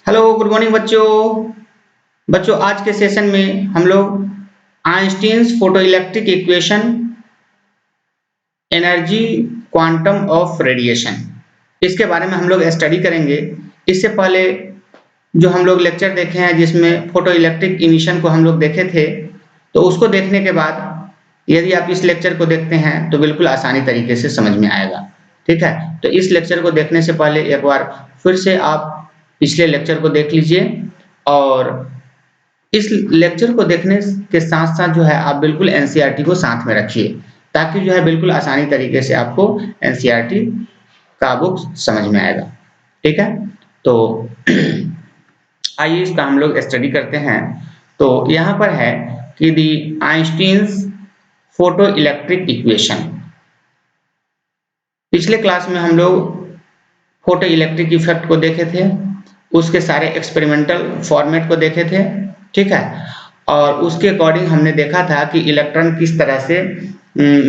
Hello good morning बच्चों। आज के सेशन में हम लोग Einstein's photo electric equation, energy, quantum of radiation, इसके बारे में हम लोग स्टडी करेंगे। इससे पहले जो हम लोग लेक्चर देखे हैं जिसमें फोटो इलेक्ट्रिक इमिशन को हम लोग देखे थे, तो उसको देखने के बाद यदि आप इस लेक्चर को देखते हैं तो बिल्कुल आसानी तरीके से समझ में आएगा। ठीक है, तो इस लेक्चर को देखने से पहले एक बार फिर से आप पिछले लेक्चर को देख लीजिए और इस लेक्चर को देखने के साथ साथ जो है आप बिल्कुल एनसीईआरटी को साथ में रखिए, ताकि जो है बिल्कुल आसानी तरीके से आपको एनसीईआरटी का बुक समझ में आएगा। ठीक है, तो आइए इसका हम लोग स्टडी करते हैं। तो यहाँ पर है कि दी आइंस्टीन्स फोटो इलेक्ट्रिक इक्वेशन। पिछले क्लास में हम लोग फोटो इलेक्ट्रिक इफेक्ट को देखे थे, उसके सारे एक्सपेरिमेंटल फॉर्मेट को देखे थे। ठीक है, और उसके अकॉर्डिंग हमने देखा था कि इलेक्ट्रॉन किस तरह से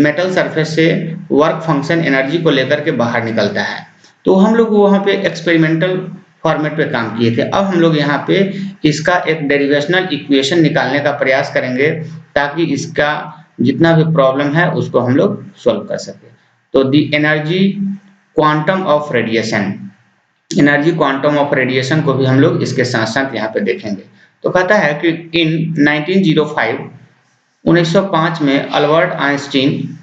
मेटल सरफेस से वर्क फंक्शन एनर्जी को लेकर के बाहर निकलता है। तो हम लोग वहाँ पे एक्सपेरिमेंटल फॉर्मेट पे काम किए थे। अब हम लोग यहाँ पे इसका एक डेरिवेशनल इक्वेशन निकालने का प्रयास करेंगे, ताकि इसका जितना भी प्रॉब्लम है उसको हम लोग सॉल्व कर सके। तो दी energy quantum of radiation, energy quantum of radiation को भी हम लोग इसके साथ साथ यहाँ पे देखेंगे। तो कहता है कि इन 1905 में अल्बर्ट आइंस्टीन,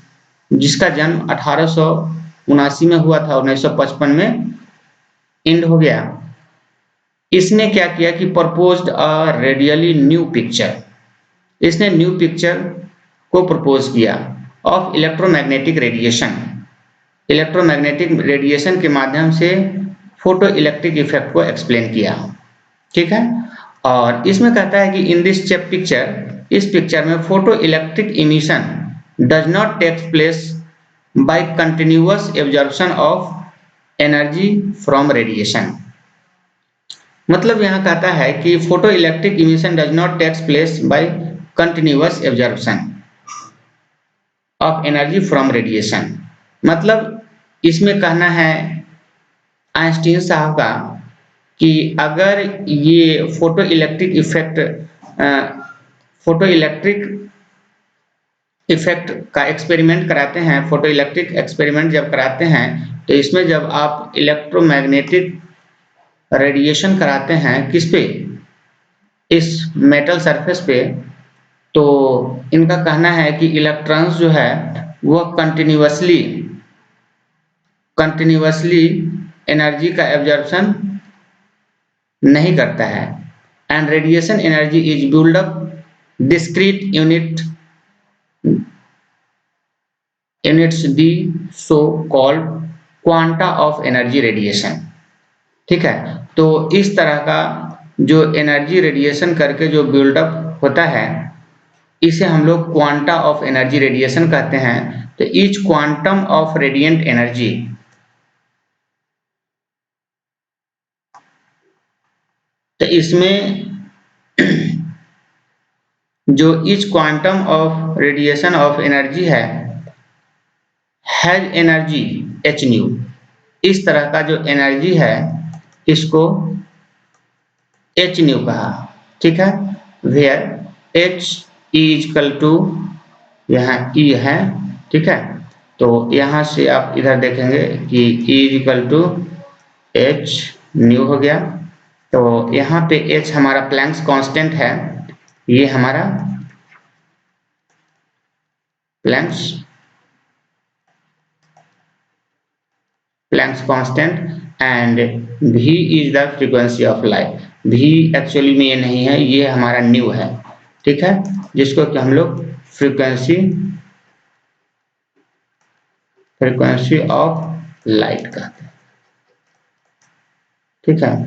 जिसका जन्म 1879 में हुआ था, 1955 में एंड हो गया, इसने क्या किया कि proposed a radically new picture. इसने न्यू पिक्चर को प्रपोज किया of electromagnetic radiation. Electromagnetic radiation के माध्यम से फोटो इलेक्ट्रिक इफेक्ट को एक्सप्लेन किया। ठीक है, और इसमें कहता है कि इन दिस पिक्चर, इस पिक्चर में photo electric emission does not take place by continuous absorption of energy from radiation. मतलब यहाँ कहता है कि photo electric emission does not take place by continuous absorption of energy from radiation. मतलब इसमें कहना है आइंस्टीन साहब का कि अगर ये फोटो इलेक्ट्रिक इफेक्ट का एक्सपेरिमेंट कराते हैं, फोटो इलेक्ट्रिक एक्सपेरिमेंट जब कराते हैं, तो इसमें जब आप इलेक्ट्रोमैग्नेटिक रेडिएशन कराते हैं किस पे, इस मेटल सरफेस पे, तो इनका कहना है कि इलेक्ट्रॉन्स जो है वह कंटिन्यूअसली एनर्जी का एब्जॉर्प्शन नहीं करता है, and radiation energy is build up discrete units the so called quanta of energy radiation. ठीक है, तो इस तरह का जो एनर्जी रेडिएशन करके जो बिल्डअप होता है, इसे हम लोग क्वांटा ऑफ एनर्जी रेडिएशन कहते हैं। तो each quantum of radiant energy, तो इसमें जो each quantum of radiation of energy has energy H new. इस तरह का जो एनर्जी है इसको एच न्यू कहा। ठीक है, where H is equal to, यहाँ ई है। ठीक है, तो यहाँ से आप इधर देखेंगे कि E is equal to H nu हो गया। तो यहाँ पे h हमारा प्लैंक्स कांस्टेंट है, ये हमारा planks constant, and v is the frequency of light. v actually में ये नहीं है, ये हमारा न्यू है। ठीक है, जिसको कि हम लोग फ्रीक्वेंसी ऑफ लाइट कहते हैं। ठीक है,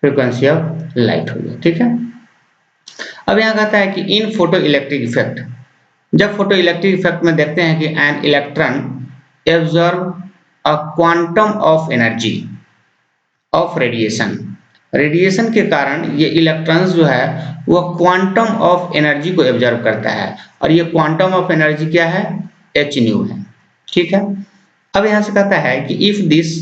फ्रीक्वेंसी ऑफ लाइट हो गया। ठीक है, अब यहाँ कहता है कि इन फोटो इलेक्ट्रिक इफेक्ट, जब फोटो इलेक्ट्रिक इफेक्ट में देखते हैं कि an electron absorb a quantum of energy of radiation, radiation के कारण ये इलेक्ट्रॉन्स जो है वह क्वांटम ऑफ एनर्जी को एब्जॉर्ब करता है, और ये क्वांटम ऑफ एनर्जी क्या है, एच न्यू है। ठीक है, अब यहां से कहता है कि if this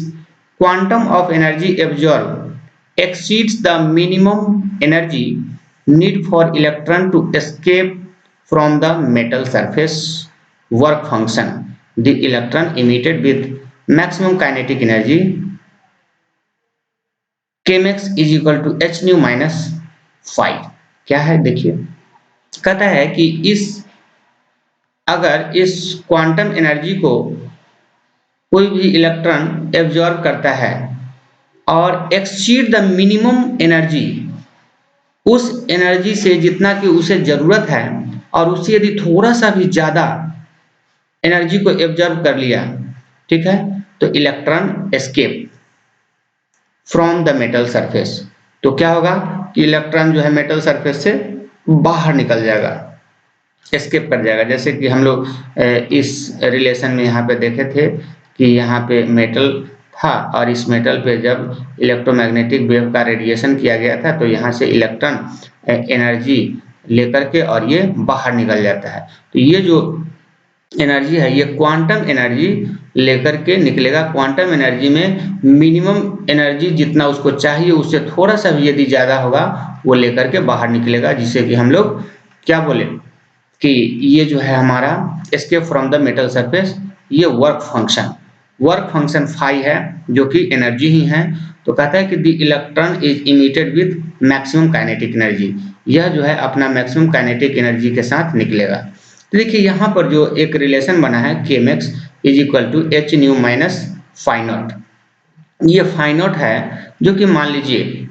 quantum of energy absorb exceeds the minimum energy need for electron to escape from the metal surface work function the electron emitted with maximum kinetic energy kmax is equal to H nu minus 5। क्या है देखिए, कहता है कि अगर इस quantum energy को कोई भी इलेक्ट्रॉन एब्जॉर्ब करता है और एक्सीड द मिनिमम एनर्जी, उस एनर्जी से जितना कि उसे जरूरत है और उससे यदि थोड़ा सा भी ज्यादा एनर्जी को एब्जॉर्ब कर लिया, ठीक है, तो electron escape from the metal surface. तो क्या होगा कि इलेक्ट्रॉन जो है मेटल सरफेस से बाहर निकल जाएगा, एस्केप कर जाएगा। जैसे कि हम लोग इस रिलेशन में यहाँ पे देखे थे कि यहाँ पे मेटल था और इस मेटल पे जब इलेक्ट्रोमैग्नेटिक वेव का रेडिएशन किया गया था तो यहाँ से इलेक्ट्रॉन एनर्जी लेकर के और ये बाहर निकल जाता है। तो ये जो एनर्जी है ये क्वांटम एनर्जी लेकर के निकलेगा। क्वांटम एनर्जी में मिनिमम एनर्जी जितना उसको चाहिए उससे थोड़ा सा भी यदि ज़्यादा होगा वो लेकर के बाहर निकलेगा, जिसे कि हम लोग क्या बोले कि ये जो है हमारा escape from the metal surface, ये वर्क फंक्शन फाई है जो कि एनर्जी ही है। तो कहता है कि the electron is emitted with maximum kinetic energy, यह जो है अपना मैक्सिमम काइनेटिक एनर्जी के साथ निकलेगा। तो देखिए यहाँ पर जो एक रिलेशन बना है kmax is equal to H nu minus phi naught, ये फाई नॉट है जो कि मान लीजिए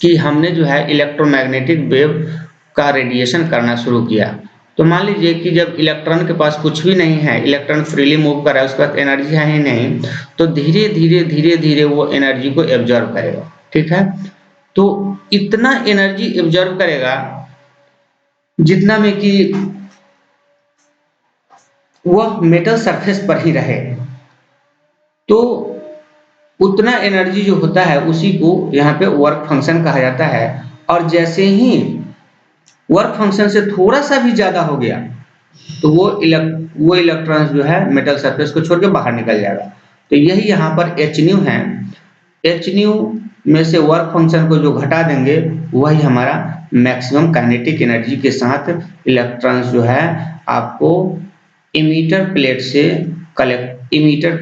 कि हमने जो है इलेक्ट्रोमैग्नेटिक वेव का रेडिएशन करना शुरू किया। तो मान लीजिए कि जब इलेक्ट्रॉन के पास कुछ भी नहीं है, इलेक्ट्रॉन फ्रीली मूव कर रहा है, उसके पास एनर्जी है ही नहीं, तो धीरे धीरे धीरे धीरे वो एनर्जी को एब्जॉर्ब करेगा, ठीक है। तो इतना एनर्जी एब्जॉर्ब करेगा जितना में कि वह मेटल सरफेस पर ही रहे, तो उतना एनर्जी जो होता है उसी को यहाँ पे वर्क फंक्शन कहा जाता है। और जैसे ही वर्क फंक्शन से थोड़ा सा भी ज्यादा हो गया तो वो इलेक्ट्रॉन्स जो है मेटल सरफेस को छोड़ के बाहर निकल जाएगा। तो यही यहाँ पर एच न्यू है, एच न्यू में से वर्क फंक्शन को जो घटा देंगे वही हमारा मैक्सिमम काइनेटिक एनर्जी के साथ इलेक्ट्रॉन्स जो है आपको इमीटर प्लेट से इमीटर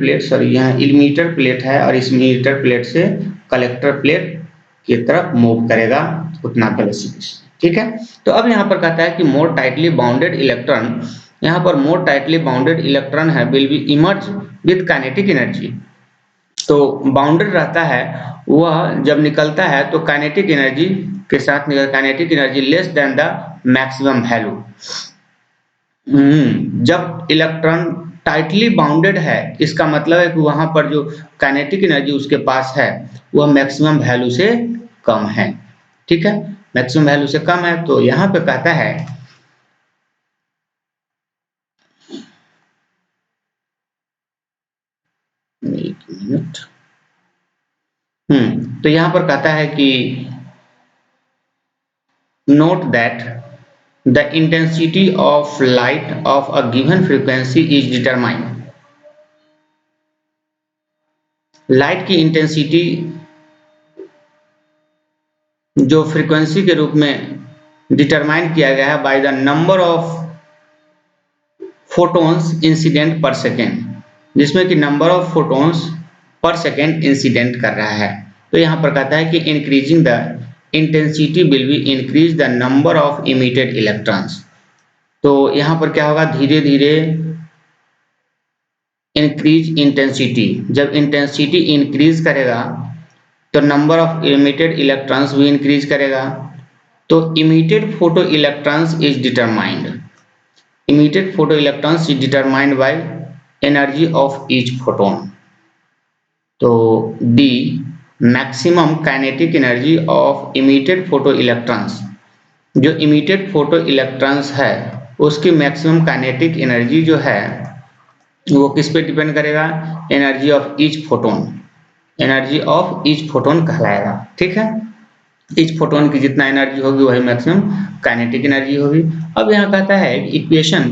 प्लेट है और इस इमीटर प्लेट से कलेक्टर प्लेट की तरफ मूव करेगा उतना वेलोसिटी से, ठीक है। तो अब यहाँ पर कहता है कि मोर टाइटली बाउंडेड इलेक्ट्रॉन, यहाँ पर मोर टाइटली बाउंडेड इलेक्ट्रॉन है will be emerge with kinetic energy. तो बाउंडेड रहता है वह जब निकलता है तो काइनेटिक एनर्जी के साथ निकल, kinetic energy less than the maximum value. जब इलेक्ट्रॉन टाइटली बाउंडेड है इसका मतलब है कि वहां पर जो काइनेटिक एनर्जी उसके पास है वह मैक्सिमम वैल्यू से कम है, ठीक है, मैक्सिमम वैल्यू से कम है। तो यहां पे कहता है एक मिनट, तो यहां पर कहता है कि note that the intensity of light of a given frequency is determined, light की इंटेंसिटी जो फ्रीक्वेंसी के रूप में डिटरमाइन किया गया है by the number of photons incident पर सेकेंड, जिसमें कि नंबर ऑफ फोटोन्स पर सेकेंड इंसिडेंट कर रहा है। तो यहाँ पर कहता है कि increasing the intensity will be increase the number of emitted electrons. तो यहाँ पर क्या होगा, धीरे धीरे इंक्रीज इंटेंसिटी, जब इंटेंसिटी इंक्रीज करेगा तो नंबर ऑफ इमिटेड इलेक्ट्रॉन्स भी इंक्रीज करेगा। तो emitted photo electrons is determined, emitted photo electrons is determined by energy of each photon. तो the maximum kinetic energy of emitted photo electrons, जो emitted photo electrons है उसकी maximum kinetic energy जो है वो किस पे डिपेंड करेगा, energy of each photon, energy of each photon कहलाएगा, ठीक है। ईच फोटोन की जितना एनर्जी होगी वही मैक्सिमम काइनेटिक एनर्जी होगी। अब यहाँ कहता है इक्वेशन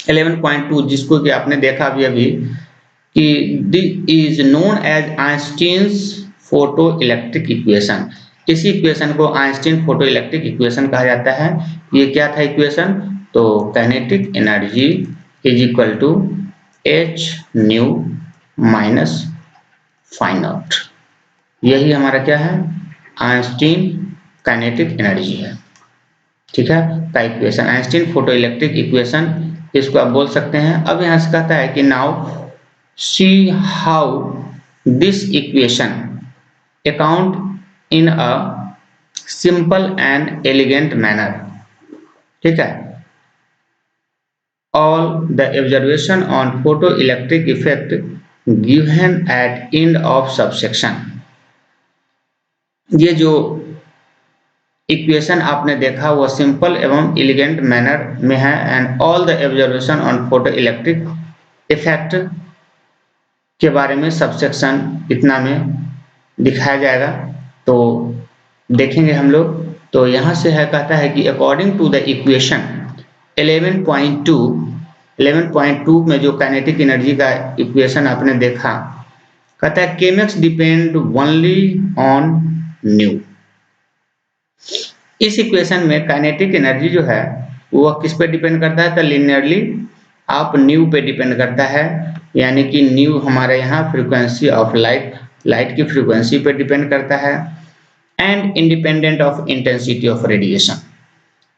11.2 जिसको कि आपने देखा अभी कि this is known as Einstein's photo electric equation. इस इक्वेशन को आइंस्टीन फोटो इलेक्ट्रिक इक्वेशन कहा जाता है। ये क्या था इक्वेशन? तो kinetic energy is equal to H nu minus phi naught. यही हमारा क्या है? आइंस्टीन काइनेटिक एनर्जी है। ठीक है, का equation Einstein photo electric equation, इसको आप बोल सकते हैं। अब यहां से कहता है कि now see how this equation account in a simple and elegant manner. ठीक है, all the observation on photoelectric effect given at end of subsection। ये जो इक्वेशन आपने देखा वो सिंपल एवं एलिगेंट मैनर में है। And all the observation on photo electric effect के बारे में सबसेक्शन इतना में दिखाया जाएगा, तो देखेंगे हम लोग। तो यहाँ से है, कहता है कि अकॉर्डिंग टू द इक्वेशन 11.2 में जो काइनेटिक एनर्जी का इक्वेशन आपने देखा, कहता है Chemex depend only on new. इस इक्वेशन में काइनेटिक एनर्जी जो है वो किस पे डिपेंड करता है? तो लिनियरली आप न्यू पे डिपेंड करता है, यानी कि न्यू हमारे यहाँ फ्रीक्वेंसी ऑफ लाइट की फ्रीक्वेंसी पे डिपेंड करता है। And independent of intensity of radiation,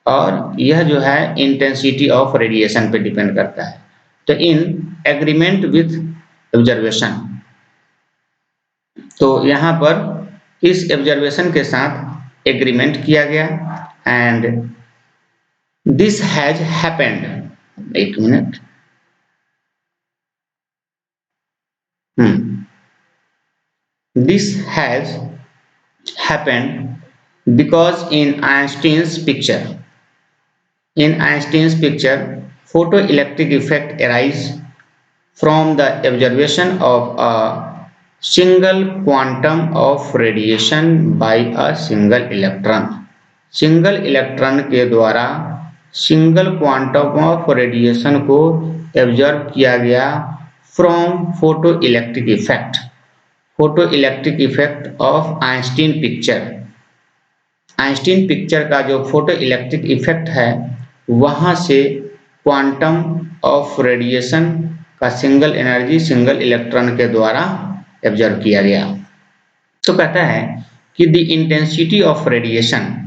और यह जो है इंटेंसिटी ऑफ रेडिएशन पे डिपेंड करता है। तो इन एग्रीमेंट विथ ऑब्जर्वेशन, तो यहाँ पर इस ऑब्जर्वेशन के साथ एग्रीमेंट किया गया। एंड दिस हैज हैपेंड, एक minute, this has happened because in Einstein's picture photoelectric effect arise from the observation of a single quantum of radiation by a single electron। Single electron के द्वारा single quantum of radiation को observe किया गया from photo electric effect of Einstein picture का जो photo electric effect है वहां से क्वांटम ऑफ रेडिएशन का सिंगल एनर्जी सिंगल इलेक्ट्रॉन के द्वारा ऑब्जर्व किया गया। तो कहता है कि द इंटेंसिटी ऑफ रेडिएशन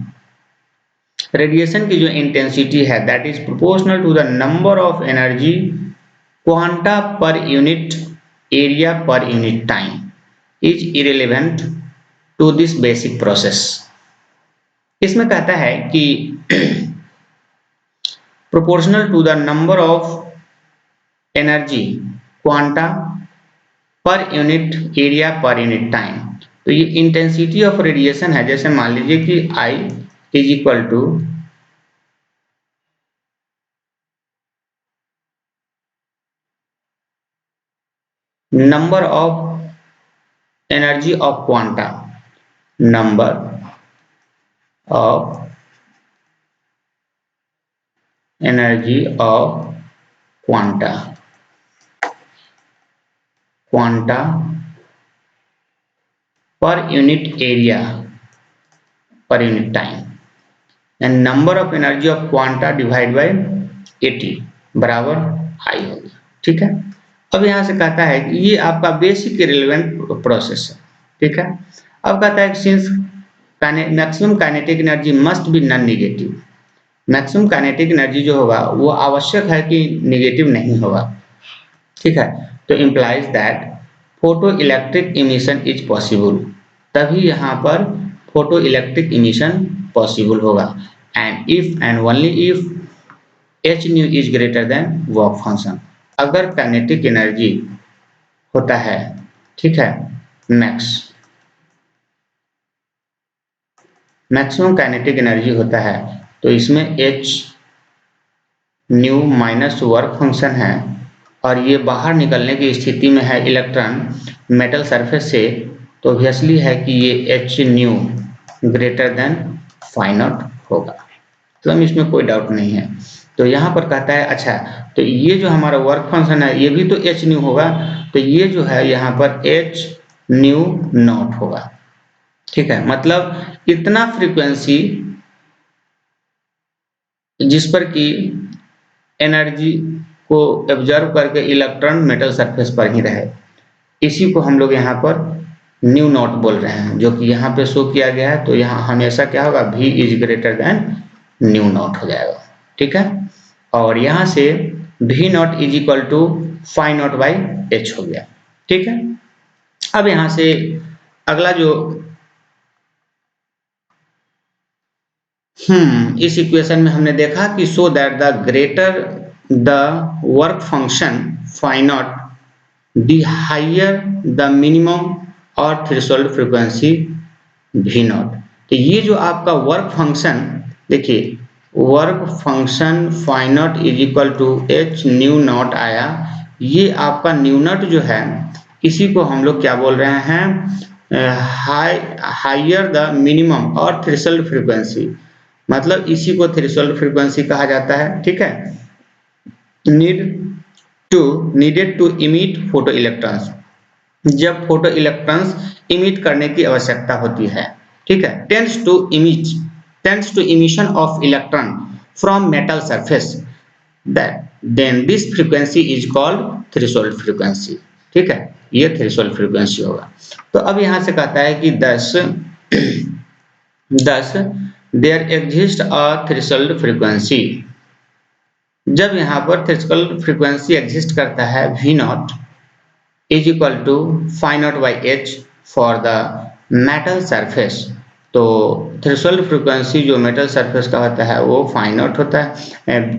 की जो इंटेंसिटी है that is proportional to the number of energy quanta per unit area per unit time is irrelevant to this basic process. इसमें कहता है कि proportional to the number of energy quanta per unit area per unit time. तो ये intensity of radiation है। जैसे मान लीजिए कि I is equal to number of energy of quanta, number of energy of quanta per unit area per unit time and number of energy of quanta divide by 80 बराबर I होगा। ठीक है, अब यहां से कहता है कि ये आपका बेसिक रिलेवेंट प्रोसेस है। ठीक है, अब कहता है since maximum kinetic energy must be non negative, maximum kinetic energy जो होगा वो आवश्यक है कि नेगेटिव नहीं होगा। ठीक है, तो implies that photo electric emission is possible, तभी यहाँ पर फोटो इलेक्ट्रिक इमिशन पॉसिबल होगा। And if and only if H new is greater then work function, अगर काइनेटिक एनर्जी होता है, ठीक है, मैक्सिमम काइनेटिक एनर्जी होता है, तो इसमें H nu minus work function है और ये बाहर निकलने की स्थिति में है इलेक्ट्रॉन मेटल सरफेस से, तो ऑब्वियसली है कि ये h nu greater than phi not होगा। तो इसमें कोई डाउट नहीं है। तो यहाँ पर कहता है अच्छा, तो ये जो हमारा वर्क फंक्शन है ये भी तो एच न्यू होगा, तो ये जो है यहाँ पर एच न्यू नॉट होगा। ठीक है, मतलब इतना फ्रीक्वेंसी जिस पर कि एनर्जी को एब्जॉर्ब करके इलेक्ट्रॉन मेटल सरफेस पर ही रहे, इसी को हम लोग यहाँ पर न्यू नॉट बोल रहे हैं, जो कि यहाँ पे शो किया गया है। तो यहाँ हमेशा क्या होगा, V is greater than nu not हो जाएगा। ठीक है, और यहाँ से V not is equal to phi not by h हो गया। ठीक है, अब यहाँ से अगला जो इस इक्वेशन में हमने देखा कि so that the greater the work function phi not the higher the minimum और थ्रेशोल्ड फ्रीक्वेंसी V नॉट। तो ये जो आपका वर्क फंक्शन, देखिए work function phi not is equal to H nu not आया, ये आपका न्यू नॉट जो है इसी को हम लोग क्या बोल रहे हैं, हाइयर द मिनिमम और थ्रेशोल्ड फ्रीक्वेंसी, मतलब इसी को थ्रेशोल्ड फ्रीक्वेंसी कहा जाता है। ठीक है, needed to emit photo electrons, जब फोटो इलेक्ट्रॉन्स इमिट करने की आवश्यकता होती है। ठीक है, tends to emission of electron from metal surface, that then this frequency is called threshold frequency. ठीक है, ये थ्रेशोल्ड फ्रीक्वेंसी होगा। तो अब यहाँ से कहता है कि thus there exist a threshold frequency, जब यहाँ पर थ्रेशोल्ड फ्रीक्वेंसी एग्जिस्ट करता है V not is equal to phi not by h for the metal surface. तो थ्रेशोल्ड फ्रीक्वेंसी जो मेटल सरफेस का होता है वो फाई नॉट होता है,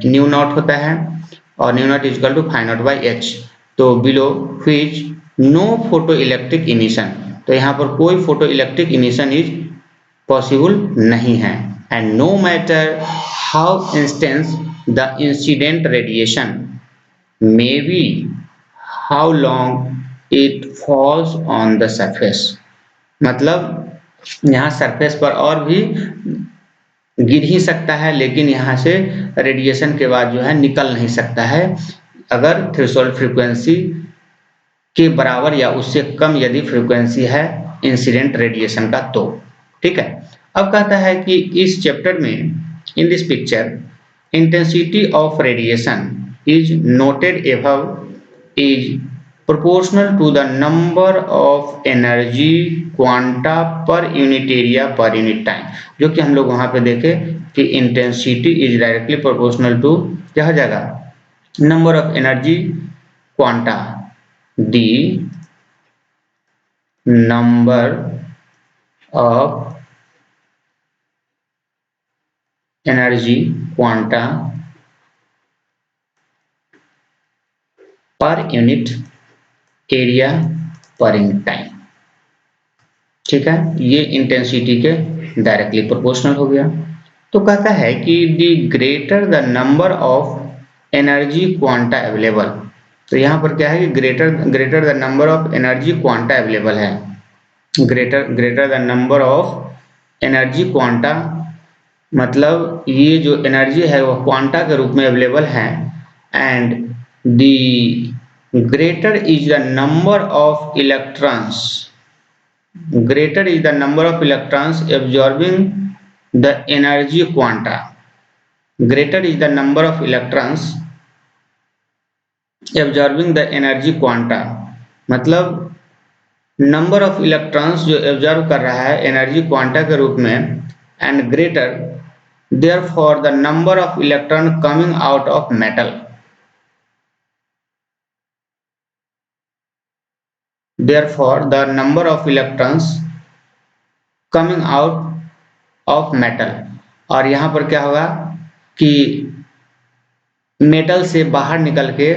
न्यू नॉट होता है, और nu not is equal to phi not by h. तो below which no photo electric emission, तो यहाँ पर कोई photo electric emission is possible नहीं है, and no matter how intense the incident radiation may be, how long it falls on the surface, मतलब यहाँ surface पर और भी गिर ही सकता है, लेकिन यहाँ से रेडिएशन के बाद जो है निकल नहीं सकता है, अगर थ्रेशोल्ड फ्रीक्वेंसी के बराबर या उससे कम यदि फ्रीक्वेंसी है इंसिडेंट रेडिएशन का तो। ठीक है, अब कहता है कि इस चैप्टर में इन this picture intensity of radiation is noted above is proportional to the number of energy quanta per unit area per unit time, जो कि हम लोग वहां पे देखे कि intensity is directly proportional to क्या हो जाएगा, number of energy quanta, the number of energy quanta per unit area per unit time. ठीक है, ये इंटेंसिटी के डायरेक्टली प्रोपोर्शनल हो गया। तो कहता है कि the greater the number of energy quanta available, तो यहाँ पर क्या है कि greater the number of energy quanta available है, greater the number of energy quanta, मतलब ये जो एनर्जी है वो क्वांटा के रूप में अवेलेबल है, and the greater is the number of electrons, greater is the number of electrons absorbing the energy quanta, greater is the number of electrons absorbing the energy quanta, मतलब number of electrons जो absorb कर रहा है energy quanta के रूप में, and greater therefore the number of electron coming out of metal, therefore the number of electrons coming out of metal, और यहाँ पर क्या होगा कि मेटल से बाहर निकल के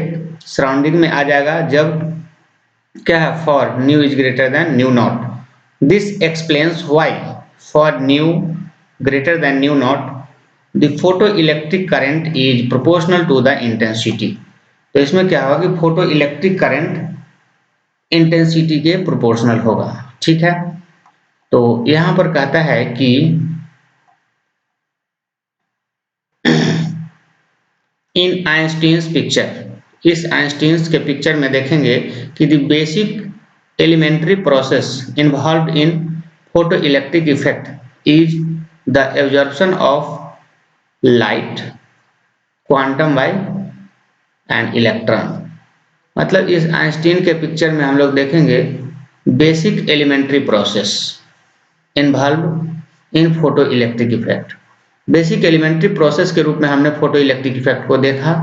सराउंडिंग में आ जाएगा जब क्या है, for nu is greater than nu not, this explains why for nu greater than nu not the photo electric current is proportional to the intensity. तो इसमें क्या होगा कि फोटो इलेक्ट्रिक करंट इंटेंसिटी के प्रोपोर्शनल होगा। ठीक है, तो यहां पर कहता है कि इन आइंस्टीन्स पिक्चर, इस आइंस्टीन्स के पिक्चर में देखेंगे कि the basic elementary process involved in photo electric effect is the absorption of light, quantum wave and electron. मतलब इस आइंस्टीन के पिक्चर में हम लोग देखेंगे basic elementary process involve in photo electric effect. Basic elementary process के रूप में हमने फोटो इलेक्ट्रिक इफेक्ट को देखा,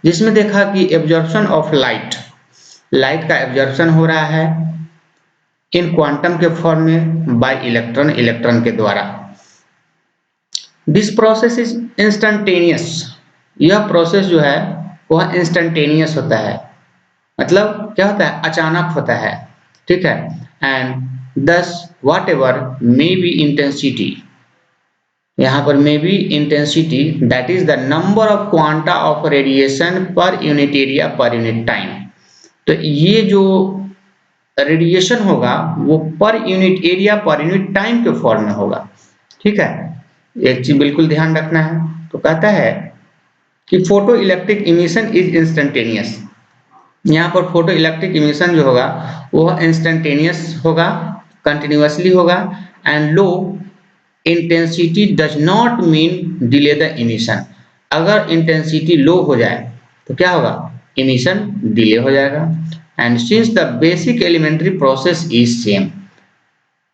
जिसमें देखा कि एब्जॉर्प्शन ऑफ लाइट, लाइट का एब्जॉर्प्शन हो रहा है इन क्वांटम के फॉर्म में बाय इलेक्ट्रॉन, इलेक्ट्रॉन के द्वारा। दिस प्रोसेस इज इंस्टेंटेनियस, यह प्रोसेस जो है वह इंस्टेंटेनियस होता है, मतलब क्या होता है, अचानक होता है, ठीक है। एंड दस what ever may be intensity, यहाँ पर may be intensity that is the number of quanta of radiation पर unit area per unit time. तो ये जो रेडिएशन होगा वो पर unit area per unit time के फॉर्म में होगा, ठीक है। एक चीज बिल्कुल ध्यान रखना है, तो कहता है कि photo electric emission is instantaneous, यहाँ पर फोटो इलेक्ट्रिक इमिशन जो होगा वह इंस्टेंटेनियस होगा, कंटिन्यूअसली होगा। And low intensity does not mean delay the emission, अगर इंटेंसिटी लो हो जाए तो क्या होगा, इमिशन डिले हो जाएगा। And since the basic elementary process is same,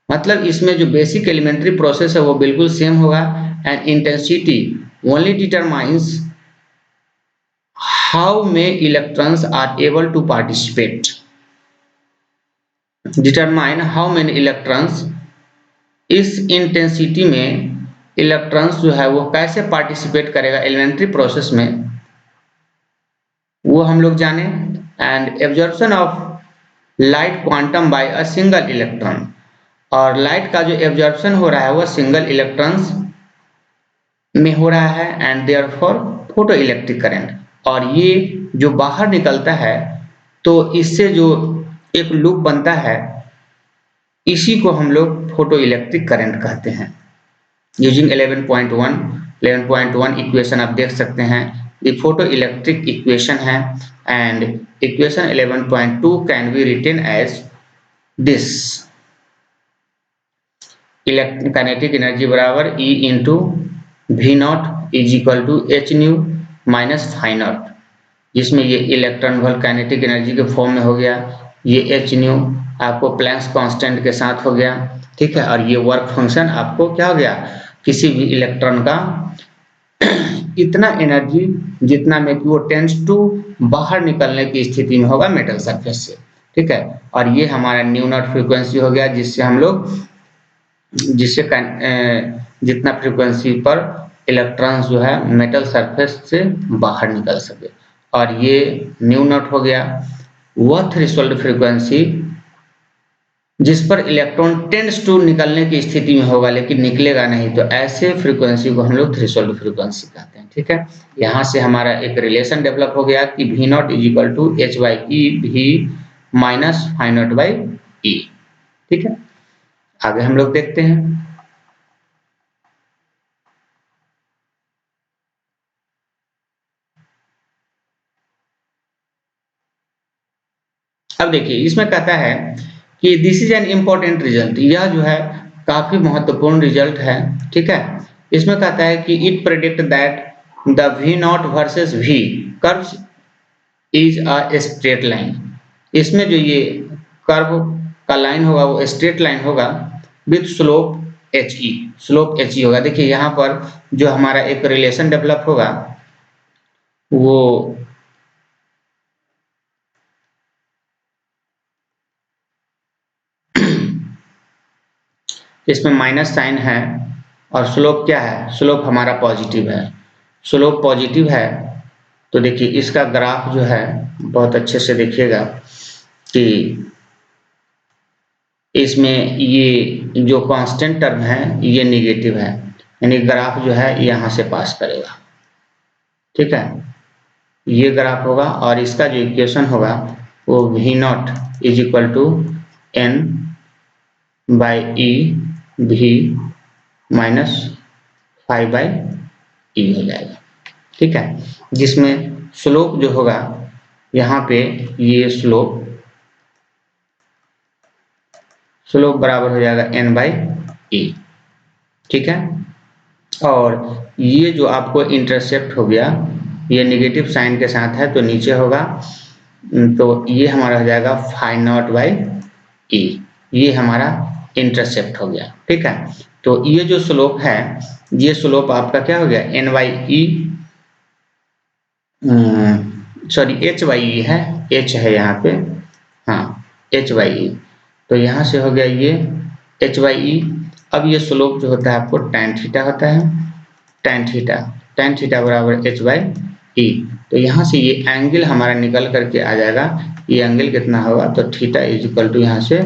मतलब इसमें जो बेसिक एलिमेंट्री प्रोसेस है वो बिल्कुल सेम होगा। And intensity only determines how many electrons are able to participate, determine how many electrons, इस इंटेंसिटी में इलेक्ट्रॉन्स जो है वो कैसे पार्टिसिपेट करेगा एलिमेंट्री प्रोसेस में, वो हम लोग जाने। And absorption of light quantum by a single electron, और लाइट का जो एब्जॉर्प्शन हो रहा है वो सिंगल इलेक्ट्रॉन्स में हो रहा है। And therefore photo electric current, और ये जो बाहर निकलता है तो इससे जो एक लूप बनता है इसी को हम लोग फोटो इलेक्ट्रिक करंट कहते हैं। यूजिंग 11.1 इक्वेशन आप देख सकते हैं, ये फोटो इलेक्ट्रिक इक्वेशन है। And equation 11.2 can be written as this, kinetic energy बराबर E into v not is equal to H nu minus phi not, जिसमें ये इलेक्ट्रॉन वोल्ट काइनेटिक एनर्जी के फॉर्म में हो गया, ये एच न्यू आपको प्लैंक्स कांस्टेंट के साथ हो गया, ठीक है। और ये वर्क फंक्शन आपको क्या हो गया, किसी भी इलेक्ट्रॉन का इतना एनर्जी जितना में कि वो टेंड्स टू बाहर निकलने की स्थिति में होगा मेटल सरफेस से, ठीक है। और ये हमारा न्यू नॉट फ्रीक्वेंसी हो गया, जिससे हम लोग जितना फ्रीक्वेंसी पर इलेक्ट्रॉन्स जो है मेटल सरफेस से बाहर निकल सके। और ये न्यू नॉट हो गया वह थ्रेशोल्ड फ्रीक्वेंसी जिस पर इलेक्ट्रॉन टेंड्स टू निकलने की स्थिति में होगा लेकिन निकलेगा नहीं, तो ऐसे फ्रीक्वेंसी को हम लोग थ्रेशोल्ड फ्रीक्वेंसी कहते हैं, ठीक है। यहाँ से हमारा एक रिलेशन डेवलप हो गया कि v not is equal to h by e v minus phi not by e, ठीक है। आगे हम लोग देखते हैं। अब देखिए इसमें कहता है कि this is an important result, यह जो है काफी महत्वपूर्ण रिजल्ट है, ठीक है। इसमें कहता है कि it predict that the v not versus v curve is a straight line, इसमें जो ये कर्व का लाइन होगा वो स्ट्रेट लाइन होगा with slope h e, slope h e होगा। देखिए यहाँ पर जो हमारा एक रिलेशन डेवलप होगा वो इसमें माइनस साइन है और स्लोप क्या है, स्लोप हमारा पॉजिटिव है, स्लोप पॉजिटिव है। तो देखिए इसका ग्राफ जो है बहुत अच्छे से देखिएगा कि इसमें ये जो कांस्टेंट टर्म है ये निगेटिव है, यानी ग्राफ जो है यहाँ से पास करेगा, ठीक है। ये ग्राफ होगा और इसका जो इक्वेशन होगा वो v not is equal to n by e भी माइनस फाइव बाई ई हो जाएगा, ठीक है। जिसमें स्लोप जो होगा यहाँ पे ये स्लोप बराबर हो जाएगा n/e, ठीक है। और ये जो आपको इंटरसेप्ट हो गया ये नेगेटिव साइन के साथ है तो नीचे होगा, तो ये हमारा हो जाएगा फाई नॉट बाई e, ये हमारा इंटरसेप्ट हो गया, ठीक है। तो ये जो स्लोप है ये स्लोप आपका क्या हो गया n/e, सॉरी h/e है, h है यहाँ पे, हाँ h/e, तो यहाँ से हो गया ये h/e। अब ये स्लोप जो होता है आपको tan थीटा होता है, tan थीटा बराबर h/e। तो यहाँ से ये एंगल हमारा निकल करके आ जाएगा, ये एंगल कितना होगा तो थीटा इज इक्वल टू यहाँ से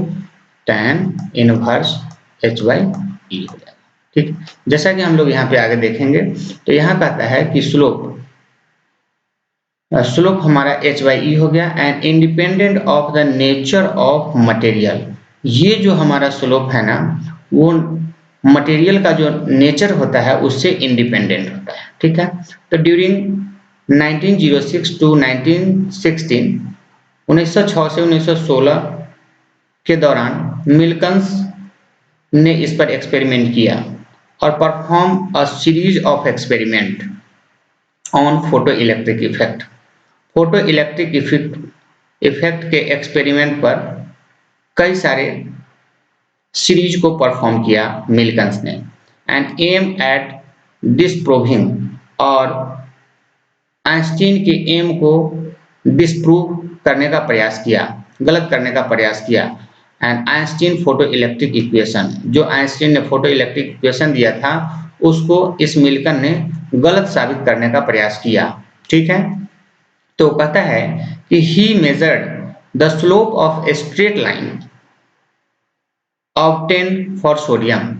tan इनवर्स h/e हो जाएगा, ठीक। जैसा कि हम लोग यहाँ पे आगे देखेंगे तो यहाँ कहता है कि स्लोप हमारा h/e हो गया and independent of the nature of material. ये जो हमारा स्लोप है ना वो मटेरियल का जो नेचर होता है उससे इंडिपेंडेंट होता है, ठीक है। तो ड्यूरिंग 1906 टू 1916, 1906 से 1916 के दौरान मिल्कन्स ने इस पर एक्सपेरिमेंट किया और perform a series of experiment on photo electric effect. Photo electric effect के एक्सपेरिमेंट पर कई सारे सीरीज को परफॉर्म किया मिल्कन्स ने एंड एम एट डिसप्रूविंग, और आइंस्टीन के एम को डिसप्रूव करने का प्रयास किया, गलत करने का प्रयास किया। And Einstein photo electric equation, जो आइंस्टीन ने फोटो इलेक्ट्रिक इक्वेशन दिया था उसको इस मिल्कन ने गलत साबित करने का प्रयास किया, ठीक है। तो कहता है कि he measured the slope of a straight line obtained for sodium,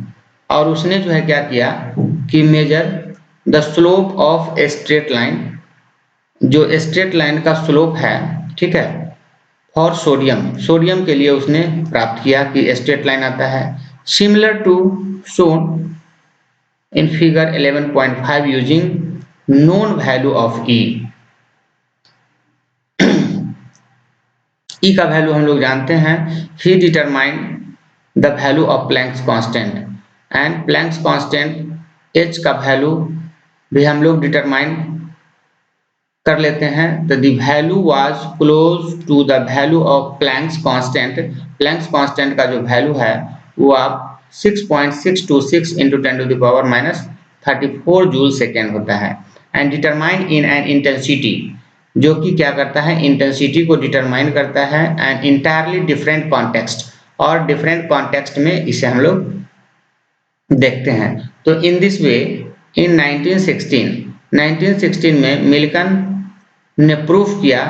और उसने जो है क्या किया कि measure the slope of a straight line, जो स्ट्रेट लाइन का स्लोप है, ठीक है, फॉर सोडियम, सोडियम के लिए उसने प्राप्त किया कि स्ट्रेट लाइन आता है similar to shown in figure 11.5 using known value of e. E का वैल्यू हम लोग जानते हैं, he determine the value of Planck's constant and Planck's constant h का वैल्यू भी हम लोग डिटरमाइन कर लेते हैं। तो the value was close to the value of Planck's constant, Planck's constant का जो वैल्यू है वो आप 6.626 into 10 to the power minus 34 joule second होता है। And determine in an intensity, जो कि क्या करता है इंटेंसिटी को डिटरमाइन करता है एंड इंटायरली डिफरेंट कॉन्टेक्स्ट, और डिफरेंट कॉन्टेक्स्ट में इसे हम लोग देखते हैं। तो इन दिस वे इन 1916 में मिल्कन ने प्रूफ किया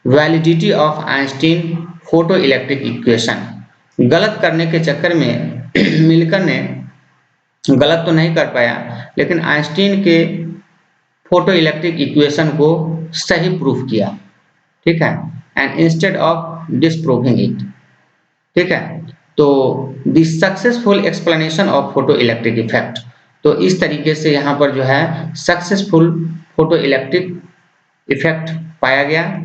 validity of Einstein photo electric equation. गलत करने के चक्कर में मिल्कन ने गलत तो नहीं कर पाया लेकिन आइंस्टीन के फोटो इलेक्ट्रिक इक्वेशन को सही प्रूफ किया, ठीक है, एंड इंस्टेड ऑफ डिसप्रूविंग इट, ठीक है। तो the successful explanation of photo electric effect, तो इस तरीके से यहाँ पर जो है सक्सेसफुल फोटो इलेक्ट्रिक इफेक्ट पाया गया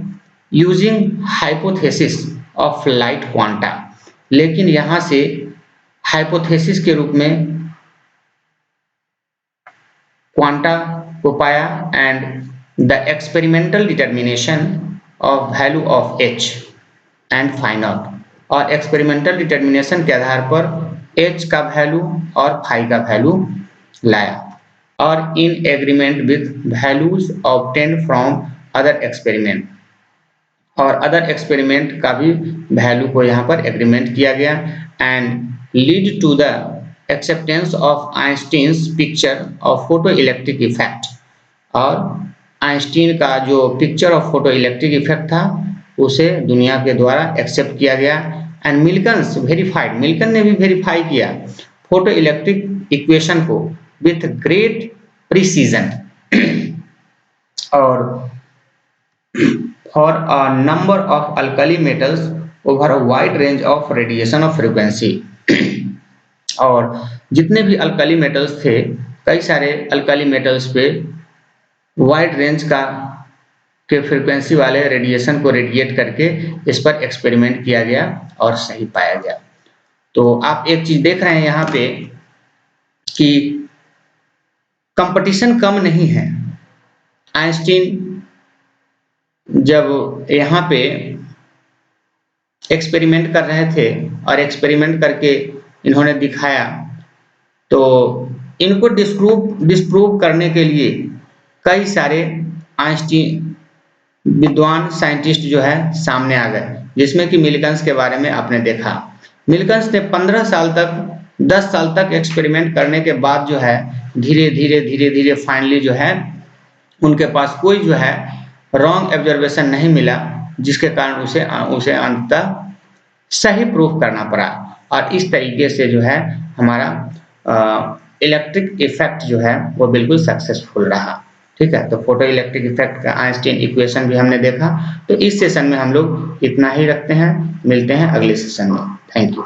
using hypothesis of light quanta. लेकिन यहाँ से हाइपोथेसिस के रूप में क्वांटा को पाया and the experimental determination of value of h and phi not, और एक्सपेरिमेंटल डिटर्मिनेशन के आधार पर एच का वैल्यू और फाई का वैल्यू लाया, और in agreement with values obtained from other experiment, और अदर एक्सपेरिमेंट का भी वैल्यू को यहाँ पर एग्रीमेंट किया गया and lead to the acceptance of Einstein's picture of photo electric effect. और आइंस्टीन का जो picture of photo electric effect था उसे दुनिया के द्वारा एक्सेप्ट किया गया एंड मिल्कन्स वेरीफाइड, मिल्कन ने भी वेरीफाई किया फोटो इलेक्ट्रिक इक्वेशन को विथ ग्रेट प्रिसीजन और for a number of alkali metals over a wide range of radiation of frequency. और जितने भी अल्कली मेटल्स थे, कई सारे अल्कली मेटल्स पे वाइड रेंज फ्रीक्वेंसी वाले रेडिएशन को रेडिएट करके इस पर एक्सपेरिमेंट किया गया और सही पाया गया। तो आप एक चीज देख रहे हैं यहाँ पे कि कंपटीशन कम नहीं है। आइंस्टीन जब यहाँ पे एक्सपेरिमेंट कर रहे थे और एक्सपेरिमेंट करके इन्होंने दिखाया, तो इनको डिस्प्रूव करने के लिए कई सारे आइंस्टीन विद्वान साइंटिस्ट जो है सामने आ गए, जिसमें कि मिलकन्स के बारे में आपने देखा। मिलकन्स ने 15 साल तक 10 साल तक एक्सपेरिमेंट करने के बाद जो है धीरे धीरे फाइनली जो है उनके पास कोई जो है रॉन्ग ऑब्जर्वेशन नहीं मिला, जिसके कारण उसे अंततः सही प्रूफ करना पड़ा। और इस तरीके से जो है हमारा इलेक्ट्रिक इफेक्ट जो है वो बिल्कुल सक्सेसफुल रहा। ठीक है, तो फोटो इलेक्ट्रिक इफेक्ट का आइंस्टीन इक्वेशन भी हमने देखा। तो इस सेशन में हम लोग इतना ही रखते हैं, मिलते हैं अगले सेशन में। Thank you.